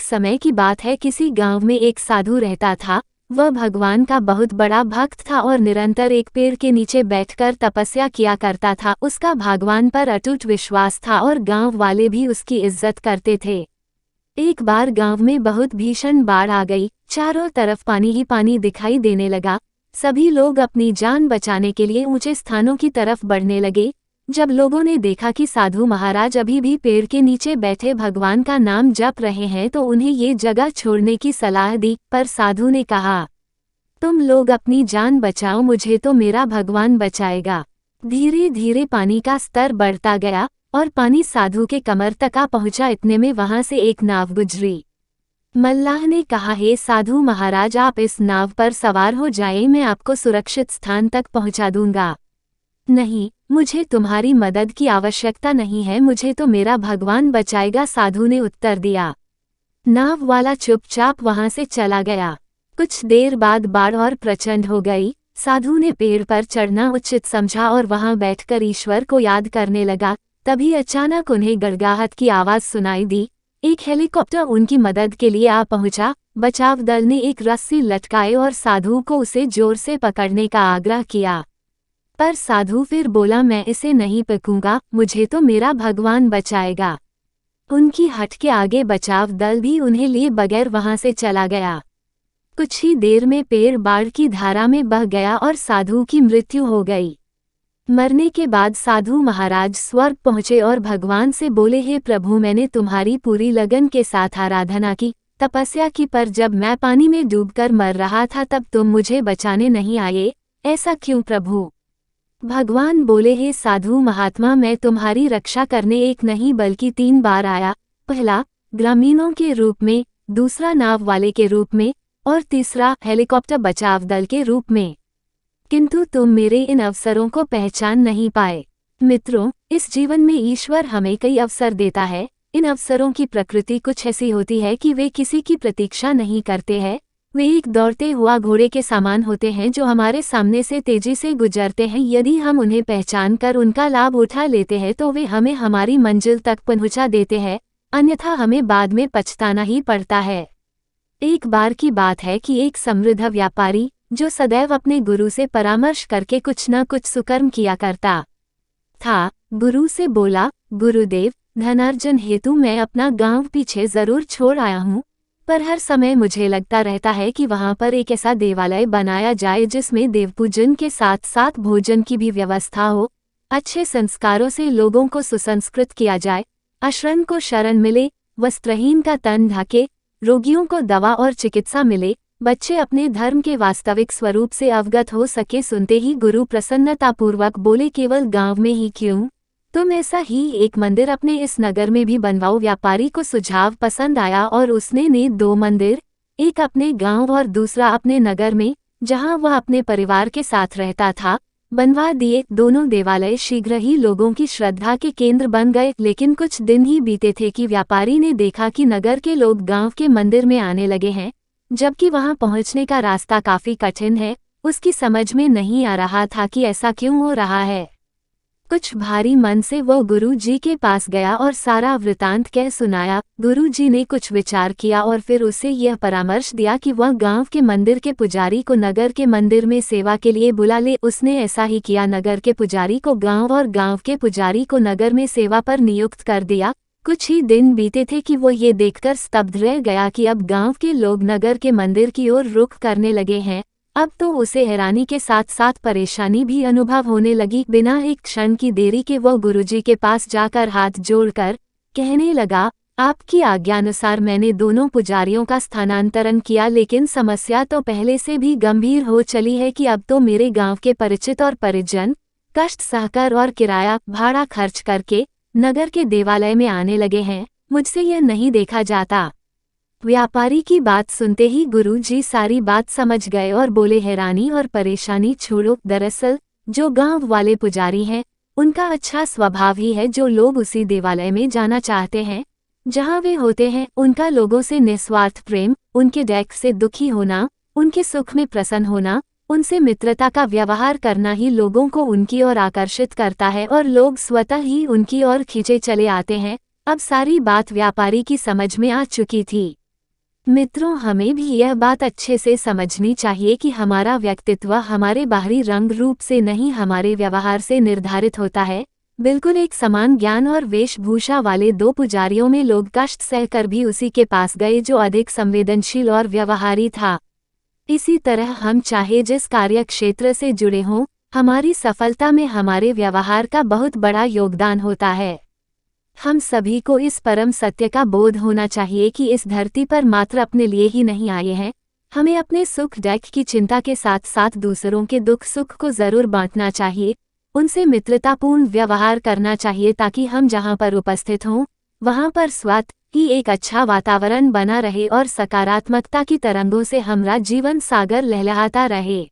समय की बात है, किसी गांव में एक साधु रहता था। वह भगवान का बहुत बड़ा भक्त था और निरंतर एक पेड़ के नीचे बैठकर तपस्या किया करता था। उसका भगवान पर अटूट विश्वास था और गांव वाले भी उसकी इज्जत करते थे। एक बार गांव में बहुत भीषण बाढ़ आ गई। चारों तरफ पानी ही पानी दिखाई देने लगा। सभी लोग अपनी जान बचाने के लिए ऊंचे स्थानों की तरफ बढ़ने लगे। जब लोगों ने देखा कि साधु महाराज अभी भी पेड़ के नीचे बैठे भगवान का नाम जप रहे हैं तो उन्हें ये जगह छोड़ने की सलाह दी। पर साधु ने कहा, तुम लोग अपनी जान बचाओ, मुझे तो मेरा भगवान बचाएगा। धीरे धीरे पानी का स्तर बढ़ता गया और पानी साधु के कमर तक आ पहुंचा। इतने में वहां से एक नाव गुजरी। मल्लाह ने कहा, हे साधु महाराज, आप इस नाव पर सवार हो जाएं, मैं आपको सुरक्षित स्थान तक पहुंचा दूंगा। नहीं, मुझे तुम्हारी मदद की आवश्यकता नहीं है, मुझे तो मेरा भगवान बचाएगा, साधु ने उत्तर दिया। नाव वाला चुपचाप वहां से चला गया। कुछ देर बाद बाढ़ और प्रचंड हो गई। साधु ने पेड़ पर चढ़ना उचित समझा और वहां बैठकर ईश्वर को याद करने लगा। तभी अचानक उन्हें गड़गड़ाहट की आवाज सुनाई दी। एक हेलीकॉप्टर उनकी मदद के लिए आ पहुंचा। बचाव दल ने एक रस्सी लटकाई और साधु को उसे जोर से पकड़ने का आग्रह किया, पर साधु फिर बोला, मैं इसे नहीं पकड़ूंगा, मुझे तो मेरा भगवान बचाएगा। उनकी हट के आगे बचाव दल भी उन्हें लिए बगैर वहां से चला गया। कुछ ही देर में पेड़ बाढ़ की धारा में बह गया और साधु की मृत्यु हो गई। मरने के बाद साधु महाराज स्वर्ग पहुंचे और भगवान से बोले, हे प्रभु, मैंने तुम्हारी पूरी लगन के साथ आराधना की, तपस्या की, पर जब मैं पानी में डूबकर मर रहा था तब तुम मुझे बचाने नहीं आए, ऐसा क्यों प्रभु? भगवान बोले, हे साधु महात्मा, मैं तुम्हारी रक्षा करने एक नहीं बल्कि 3 बार आया। पहला ग्रामीणों के रूप में, दूसरा नाव वाले के रूप में और तीसरा हेलीकॉप्टर बचाव दल के रूप में। किंतु तुम मेरे इन अवसरों को पहचान नहीं पाए। मित्रों, इस जीवन में ईश्वर हमें कई अवसर देता है। इन अवसरों की प्रकृति कुछ ऐसी होती है कि वे किसी की प्रतीक्षा नहीं करते हैं। वे एक दौड़ते हुआ घोड़े के समान होते हैं जो हमारे सामने से तेजी से गुजरते हैं। यदि हम उन्हें पहचान कर उनका लाभ उठा लेते हैं तो वे हमें हमारी मंजिल तक पहुंचा देते हैं, अन्यथा हमें बाद में पछताना ही पड़ता है। एक बार की बात है कि एक समृद्ध व्यापारी, जो सदैव अपने गुरु से परामर्श करके कुछ न कुछ सुकर्म किया करता था, गुरु से बोला, गुरुदेव, धनार्जन हेतु मैं अपना गांव पीछे जरूर छोड़ आया हूँ, पर हर समय मुझे लगता रहता है कि वहां पर एक ऐसा देवालय बनाया जाए जिसमें देवपूजन के साथ साथ भोजन की भी व्यवस्था हो, अच्छे संस्कारों से लोगों को सुसंस्कृत किया जाए, अशरण को शरण मिले, वस्त्रहीन का तन ढके, रोगियों को दवा और चिकित्सा मिले, बच्चे अपने धर्म के वास्तविक स्वरूप से अवगत हो सके। सुनते ही गुरु प्रसन्नतापूर्वक बोले, केवल गांव में ही क्यों, तुम ऐसा ही एक मंदिर अपने इस नगर में भी बनवाओ। व्यापारी को सुझाव पसंद आया और उसने 2 मंदिर, एक अपने गांव और दूसरा अपने नगर में, जहां वह अपने परिवार के साथ रहता था, बनवा दिए। दोनों देवालय शीघ्र ही लोगों की श्रद्धा के केंद्र बन गए। लेकिन कुछ दिन ही बीते थे कि व्यापारी ने देखा कि नगर के लोग गांव के मंदिर में आने लगे हैं, जबकि वहां पहुंचने का रास्ता काफी कठिन है। उसकी समझ में नहीं आ रहा था कि ऐसा क्यों हो रहा है। कुछ भारी मन से वो गुरु जी के पास गया और सारा वृतांत कह सुनाया। गुरु जी ने कुछ विचार किया और फिर उसे यह परामर्श दिया कि वह गांव के मंदिर के पुजारी को नगर के मंदिर में सेवा के लिए बुला ले। उसने ऐसा ही किया, नगर के पुजारी को गांव और गांव के पुजारी को नगर में सेवा पर नियुक्त कर दिया। कुछ ही दिन बीते थे कि वो ये देखकर स्तब्ध रह गया कि अब गांव के लोग नगर के मंदिर की ओर रुख करने लगे हैं। अब तो उसे हैरानी के साथ साथ परेशानी भी अनुभव होने लगी। बिना एक क्षण की देरी के वो गुरुजी के पास जाकर हाथ जोड़कर कहने लगा, आपकी आज्ञानुसार मैंने दोनों पुजारियों का स्थानांतरण किया, लेकिन समस्या तो पहले से भी गंभीर हो चली है कि अब तो मेरे गांव के परिचित और परिजन कष्ट सहकर और किराया भाड़ा खर्च करके नगर के देवालय में आने लगे हैं। मुझसे यह नहीं देखा जाता। व्यापारी की बात सुनते ही गुरुजी सारी बात समझ गए और बोले, हैरानी और परेशानी छोड़ो। दरअसल जो गांव वाले पुजारी हैं, उनका अच्छा स्वभाव ही है जो लोग उसी देवालय में जाना चाहते हैं जहां वे होते हैं। उनका लोगों से निस्वार्थ प्रेम, उनके डैक से दुखी होना, उनके सुख में प्रसन्न होना, उनसे मित्रता का व्यवहार करना ही लोगों को उनकी ओर आकर्षित करता है और लोग स्वतः ही उनकी ओर खींचे चले आते हैं। अब सारी बात व्यापारी की समझ में आ चुकी थी। मित्रों, हमें भी यह बात अच्छे से समझनी चाहिए कि हमारा व्यक्तित्व हमारे बाहरी रंग रूप से नहीं, हमारे व्यवहार से निर्धारित होता है। बिल्कुल एक समान ज्ञान और वेशभूषा वाले दो पुजारियों में लोग कष्ट सहकर भी उसी के पास गए जो अधिक संवेदनशील और व्यवहारी था। इसी तरह हम चाहे जिस कार्य क्षेत्र से जुड़े हों, हमारी सफलता में हमारे व्यवहार का बहुत बड़ा योगदान होता है। हम सभी को इस परम सत्य का बोध होना चाहिए कि इस धरती पर मात्र अपने लिए ही नहीं आए हैं। हमें अपने सुख दुख की चिंता के साथ साथ दूसरों के दुख सुख को जरूर बांटना चाहिए, उनसे मित्रतापूर्ण व्यवहार करना चाहिए ताकि हम जहां पर उपस्थित हों वहां पर स्वतः ही एक अच्छा वातावरण बना रहे और सकारात्मकता की तरंगों से हमारा जीवन सागर लहलहाता रहे।